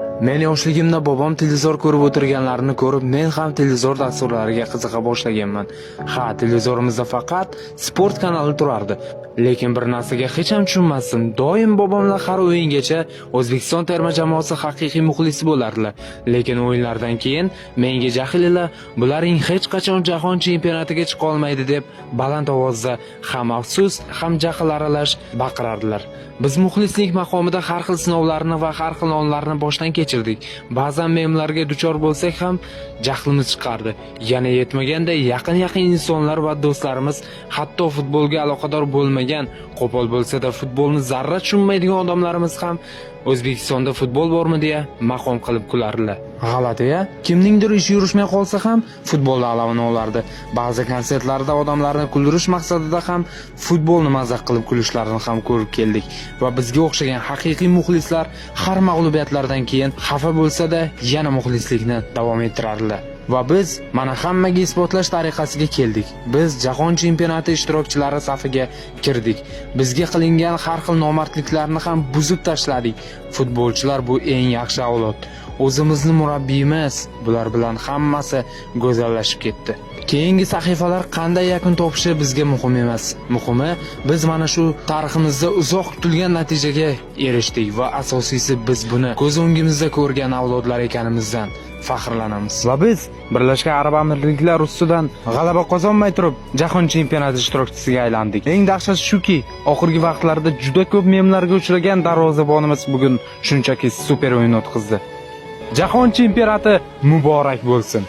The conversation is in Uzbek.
Men yoshligimda bobom televizor ko'rib o'tirganlarini ko'rib, men ham televizor dasturlariga qiziqa boshlaganman. Ha, televizorimizda faqat sport kanali turardi. Lekin bir narsaga hech ham tushunmasdim. Doim bobomlar har o'yingacha O'zbekiston terma jamoasi haqiqiy muxlisi bo'lardilar. Lekin o'yinlardan keyin menga jahillar bularning hech qachon jahon chempionatiga chiqa olmaydi deb baland ovozda ham afsus, ham jahl aralash baqirardilar. Biz muxlislik maqomida har xil sinovlarni va har xil onlarni boshdan kechirdik. Ba'zan memlarga duchor bo'lsak ham jahlimiz chiqardi. Yana yetmaganda yaqin insonlar va do'stlarimiz, hatto futbolga aloqador bo'lmagan, qo'pol bo'lsa-da futbolni zarra tushunmaydigan odamlarimiz ham O'zbekistonda futbol bormi deya maqom qilib kulardilar. G'alati-ya, kimningdir ishi yurishmay qolsa ham futbolda alavini olardi. Ba'zi konsertlarda odamlarni kuldirish maqsadida ham futbolni mazax qilib kulishlarini ham ko'rib keldik va bizga o'xshagan haqiqiy muxlislar har mag'lubiyatlardan keyin xafa bo'lsa-da yana muxlislikni davom ettirardilar. Va biz mana hammaga isbotlash tariqasiga keldik. Biz jahon chempionati ishtirokchilari safiga kirdik. Bizga qilingan har xil nomardliklarni ham buzib tashladik. Futbolchilar bu eng yaxshi avlod. O'zimizni murabbiyimiz, bular bilan hammasi go'zallashib ketdi. Keyingi sahifalar qanday yakun topishi bizga muhim emas. Muhimi, biz mana shu tariximizda uzoq kutilgan natijaga erishdik va asosiysi biz buni ko'z o'ngimizda ko'rgan avlodlar ekanimizdan faxrlanamiz. Va biz Birlashgan Arab Amirliklari ustidan g'alaba qozonmay turib jahon chempionati ishtirokchisiga aylandik. Eng dahshati shuki, oxirgi vaqtlarda juda ko'p memlarga uchragan darvozabonimiz bugun shunchaki super o'yin o'tkazdi. Jahon chempionati muborak bo'lsin.